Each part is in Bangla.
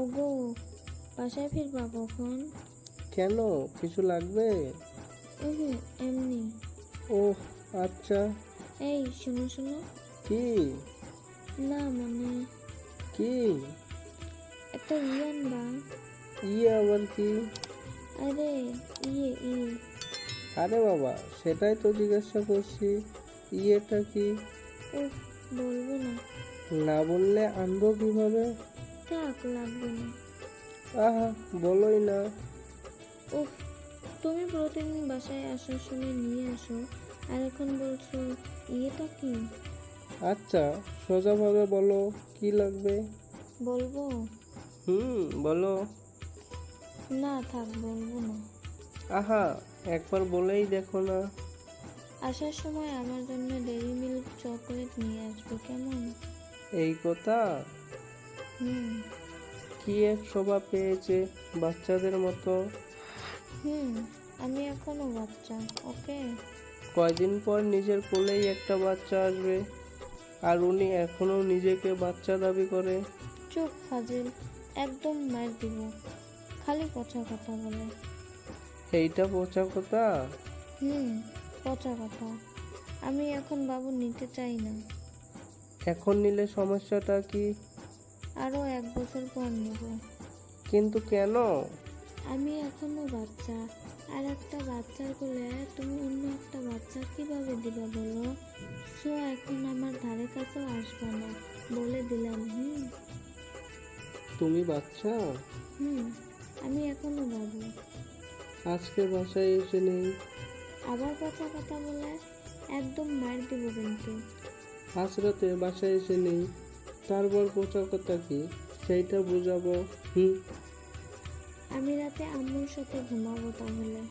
ওগো, বাসায় ফিরবা কখন? কেন, কিছু লাগবে? এমনি। ওহ, আচ্ছা। এই শোনো শোনো। কি? না মানে কি? একটা আনবা। আবার কি? আরে ইয়ে। আরে বাবা, সেটাই তো জিজ্ঞাসা করছি, ইয়েটা কি? উফ, বলবো না। না বললে আনবো কিভাবে? থাক, লাগবে না। আহা, বলোই না। উফ, তুমি প্রতিদিন বাসায় আসার সময় নিয়ে আসো, আর এখন বলছো ইয়েটা কি? আচ্ছা, সোজাভাবে বলো, কি লাগবে? বলবো বলো। না, থাক, বলবো না। আহা, একবার বলেই দেখো না। আসার সময় আমার জন্য ডেইরি মিল্ক চকলেট নিয়ে আসবে, কেমন? এই কথা? হুম কি এক শোভা পেয়েছে, বাচ্চাদের মতো। হুম আমি এখনো বাচ্চা, ওকে? কয়দিন পর নিজের কোলেই একটা বাচ্চা আসবে, আর উনি এখনো নিজেকে বাচ্চা দাবি করে। চুপ ফাজিল, একদম মার দিব। খালি পচা কথা বলে। এইটা পচা কথা? পচা কথা। আমি এখন বাবু নিতে চাই না। এখন নিলে সমস্যাটা কি? আরো 1 বছর পর নেব। কিন্তু কেন? আমি এখনো বাচ্চা, আর একটা বাচ্চার কোলে তুমি অন্য একটা বাচ্চা কিভাবে দিবা বলো? সো এখন আমার ধারে কাছেও আসবে না, বলে দিলাম। তুমি বাচ্চা? আমি এখনো বাবু। আজকে বাসায় এসে নেই। আবার পচা কথা বলে একদম মার দিব কিন্তু। আজ রাতে বাসায় এসে নেই, তারপর পচা কথা কি সেইটা বুঝাবো। আমি রাতে আম্মুর সাথে ঘুমাবো তাহলে।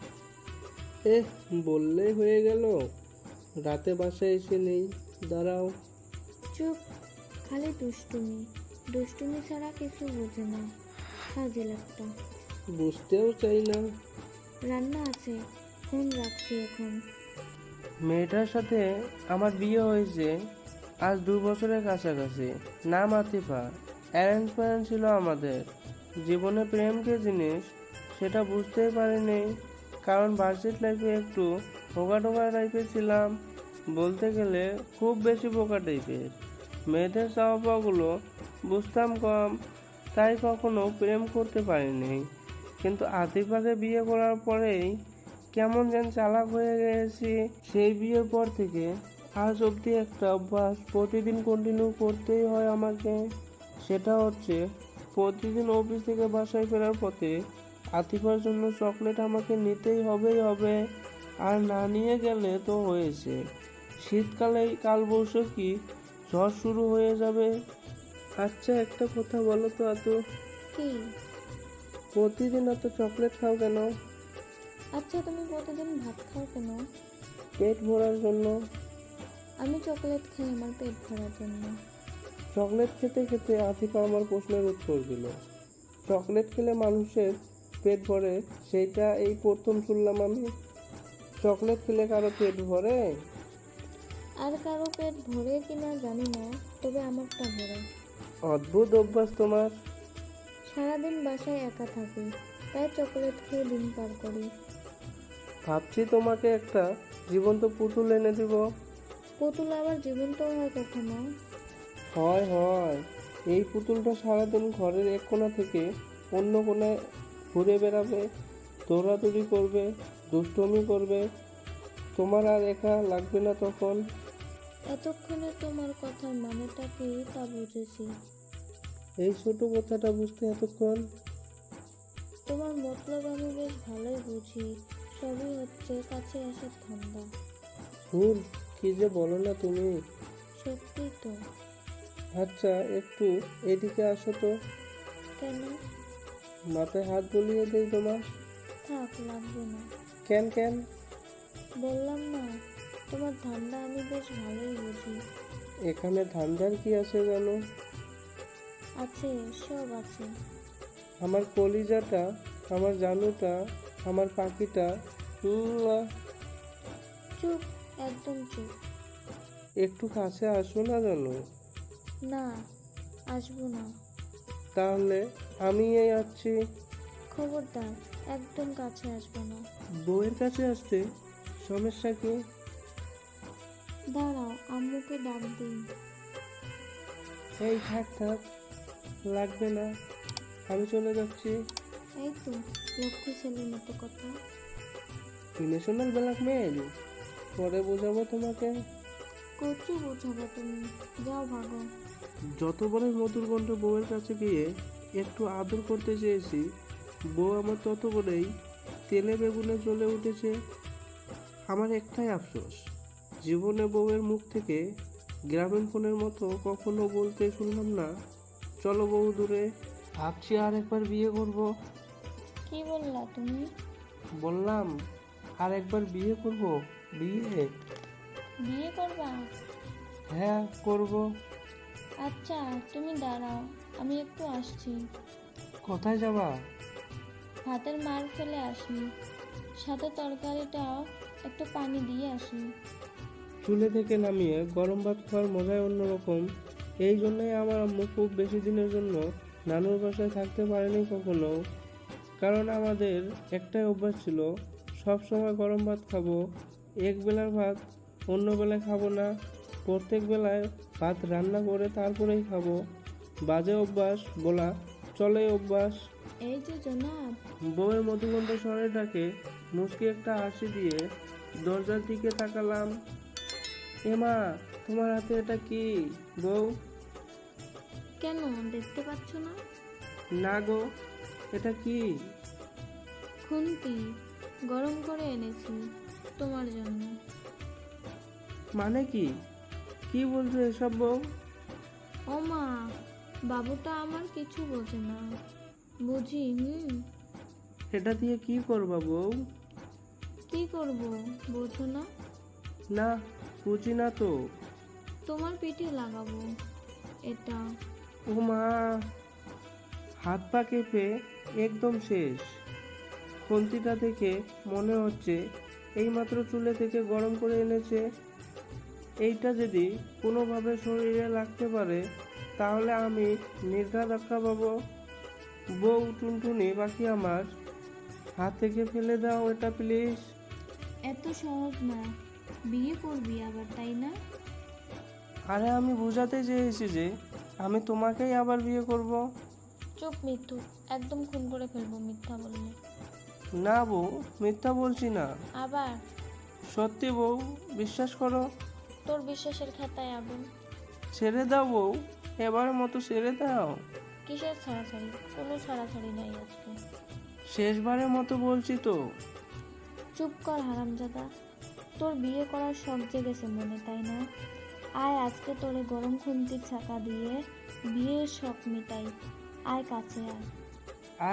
বললেই হয়ে গেল। রাতে বাসায় এসে নেই, দাঁড়াও। চুপ, খালি দুষ্টুমি। দুষ্টুমি ছাড়া কিছু বোঝে না, ফাজিল একটা। বুঝতেও চাই না। রান্না আছে, ফোন রাখছি এখন। মেয়েটার সাথে আমার বিয়ে হয়েছে আজ 2 বছরের কাছাকাছি। নাম আতিফা। অ্যারেঞ্জ ম্যারেঞ্জ ছিল আমাদের। জীবনে প্রেম কে জিনিস সেটা বুঝতেই পারিনি, কারণ ভার্সিটি লাইফে একটু বোকা টোকা টাইপের ছিলাম। বলতে গেলে খুব বেশি বোকা টাইপের। মেয়েদের চাওয়া পাওয়াগুলো বুঝতাম কম, তাই কখনো প্রেম করতে পারিনি। কিন্তু আতিফাকে বিয়ে করার পরেই কেমন যেন চালাক হয়ে গেছি। সেই বিয়ের পর থেকে আজ অবধি একটা অভ্যাস প্রতিদিন কন্টিনিউ করতেই হয় আমাকে। সেটা হচ্ছে প্রতিদিন অফিস থেকে বাসায় ফেরার পথে আতিফার জন্য চকলেট আমাকে নিতেই হবে। আর না নিয়ে গেলে তো হয়েছে, শীতকালেই কালবৈশাখী ঝড় শুরু হয়ে যাবে। আচ্ছা, একটা কথা বলো তো আতু, কি? প্রতিদিন এত চকলেট খাও কেন? আচ্ছা, তুমি প্রতিদিন ভাত খাও কেন? পেট ভরার জন্য। আমি চকলেট খাই আমার পেট ভরার জন্য। চকলেট খেতে খেতে আতিফা আমার প্রশ্নের উত্তর দিল। চকলেট খেলে মানুষের পেট ভরে, সেইটা এই প্রথম শুনলাম আমি। চকলেট খেলে কারো পেট ভরে? আর কারো পেট ভরে কিনা জানি না, তবে আমারটা ভরে। অদ্ভুত অভ্যাস তোমার। সারাদিন বাসায় একা থাকি, তাই চকলেট খেয়ে দিন পার করি। ভাবছি তোমাকে একটা জীবন্ত পুতুল এনে দিব। পুতুল আবার জীবন্ত হয় কখনো? হয়। এই পুতুলটা সারাদিন ঘরের এক কোণা থেকে অন্য কোণায় ঘুরে বেড়াবে, দৌড়াদৌড়ি করবে, দুষ্টুমি করবে। তোমার আর একা লাগবে না তখন। এতক্ষণে তোমার কথার মানেটা কি তা বুঝেছি। এই ছোট কথাটা বুঝতে এতক্ষণ? তোমার মতলব আমি বেশ ভালোই বুঝি। সবই হচ্ছে কাছে আসার ধান্দা। হুর, কি যে বলো না তুমি। সত্যি তো। আচ্ছা, একটু এদিকে আসো তো। কেন? মাথায় হাত বুলিয়ে দেই তোমার। থাক, লাগবে না। কেন? বললাম না, তোমার ধান্দা আমি বেশ ভালোই বুঝি। এখানে ধান্দার কি আছে জানো? আছে, সব আছে। আমার কলিজাটা, আমার জানুটা, আমার পাখিটা। চুপ, একদম চুপ। একটু কাছে আসো না জানো? না, আসবো না। তাহলে আমি এই আসছি। খবরদার, একদম কাছে আসবে না। বউয়ের কাছে আসতে সমস্যা কি? দাঁড়াও, আম্মুকে ডাক দিই। এই থাক থাক, লাগবে না, আমি চলে যাচ্ছি। এই তো, লক্ষ্মী ছেলের মতো কথা। ইমোশনাল ব্ল্যাকমেল, পরে বোঝাবো তোমাকে। কচু বোঝাবে তুমি, যাও ভাগো। যতবারই মধুর কণ্ঠ বউয়ের কাছে গিয়ে একটু আদর করতে চেয়েছি, বউ আমার তত করেই তেলে বেগুনে জ্বলে উঠেছে। আমার একটাই আফসোস, জীবনে বউয়ের মুখ থেকে গ্রামীণ ফোনের মতো কখনো বলতে শুনলাম না, চলো বউ দূরে। ভাবছি আর একবার বিয়ে করব। কি বললা তুমি? বললাম আর একবার বিয়ে করব। বিয়ে? বিয়ে করবা? হ্যাঁ করব। আচ্ছা, তুমি দাঁড়াও, আমি একটু আসছি। কোথায় যাবা? ভাতের মার ফেলে আসি, সাথে তরকারিটাও একটু পানি দিয়ে আসি। চুলে থেকে নামিয়ে গরম ভাত খাওয়ার মজাই অন্যরকম। এই জন্যই আমার আম্মু খুব বেশি দিনের জন্য নানুর বাসায় থাকতে পারেনি কখনো। কারণ আমাদের একটাই অভ্যাস ছিল, সব সময় গরম ভাত খাবো, এক বেলার ভাত অন্য বেলায় খাবো না, প্রত্যেক বেলায় ভাত রান্না করে তারপরেই খাবো। বাজে অভ্যাস বলা চলে অভ্যাস। এই যে জনাব। বউয়ের মধুকণ্ঠ স্বরে ডাকে মুচকি একটা হাসি দিয়ে দরজার দিকে তাকালাম। এমা, তোমার হাতে এটা কি? বউ? কেন, দেখতে পাচ্ছ না? না গো, এটা কি? খুন্তি, গরম করে এনেছি তোমার জন্য। মানে কি? কি বলছো এসব বউ? ও মা, বাবুটা আমার কিছু বোঝে না। বুঝি? এটা দিয়ে কি করবা বউ? কি করব, বোঝো না? না, বুঝি না তো। তোমার পিঠে লাগাবো এটা। ও মা, হাত পা কেঁপে একদম শেষ। খুন্তিটা দেখে মনে হচ্ছে এইমাত্র চুলে থেকে গরম করে এনেছে। এইটা যদি কোনোভাবে শরীরে লাগতে পারে তাহলে আমি নির্ঘাত ধাক্কা পাবো। বউ টুনটুনি বাকি আমার, হাত থেকে ফেলে দাও এটা প্লিজ। এত সহজ না, বিয়ে করবি আবার, তাই না? আরে আমি বোঝাতে চেয়েছি যে আমি তোমাকেই আবার বিয়ে করব। চুপ মিথ্যু, একদম খুন করে ফেলবো মিথ্যা বললে। না বউ, মিথ্যা বলছি না, আবার? সত্যি বউ, বিশ্বাস করো। তোর বিশ্বাসের খাতায় আগুন। ছেড়ে দাও বউ, এবার মতো ছেড়ে দাও। কিসের ছাড়াছাড়ি? কোনো ছাড়াছাড়ি নাই আজকে। শেষবারের মতো বলছি তো। চুপ কর হারামজাদা, তোর বিয়ে করার শখ জেগেছে মনে, তাই না? আয় আজকে তোরে গরম খুন্তির ছাকা দিয়ে বিয়ের শখ মিটাই। আয় কাছে আয়।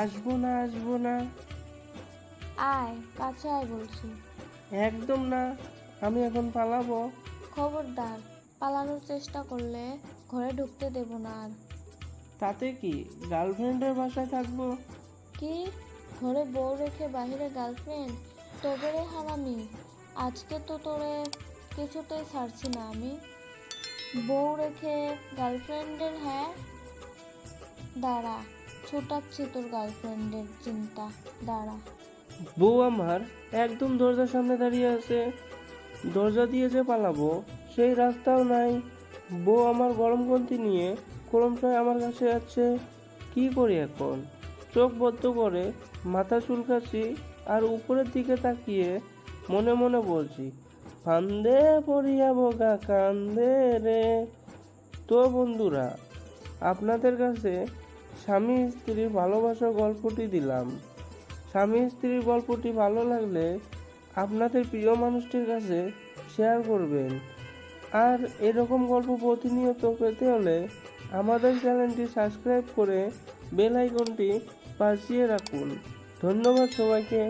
আসবো না, আসবো না, আয় কাছে আয় বলছি। একদম না, আমি এখন পালাবো। খবরদার, পালানোর চেষ্টা করলে ঘরে ঢুকতে দেব না আর। তাতে কি, গার্লফ্রেন্ডের বাসায় থাকবো। কি? ঘরে বউ রেখে বাইরে গার্লফ্রেন্ড? তবে রে হারামি, আজকে তো তোরে কিছুতেই ছাড়ছি না আমি। বউ রেখে গার্লফ্রেন্ডের? হ্যাঁ, দাঁড়া, ছুটাচ্ছি তোর গার্লফ্রেন্ডের চিন্তা, দাঁড়া। বউ আমার একদম দরজার সামনে দাঁড়িয়ে আছে, দরজা দিয়ে যে পালাবো সেই রাস্তাও নাই। বউ আমার গরম গন্তি নিয়ে ক্রমশই আমার কাছে যাচ্ছে। কি করি এখন? চোখ বদ্ধ করে মাথা চুলকাচ্ছি আর উপরের দিকে তাকিয়ে মনে মনে বলছি, ফান্দে পড়িয়া বোকা কান্দে রে। তো বন্ধুরা, আপনাদের কাছে স্বামী স্ত্রীর ভালোবাসার গল্পটি দিলাম। স্বামী স্ত্রীর গল্পটি ভালো লাগলে আপনাদের প্রিয় মানুষটির কাছে শেয়ার করবেন। আর এরকম গল্প প্রতিনিয়ত পেতে হলে আমাদের চ্যানেলটি সাবস্ক্রাইব করে বেল আইকনটি বাজিয়ে রাখুন। ধন্যবাদ সবাইকে।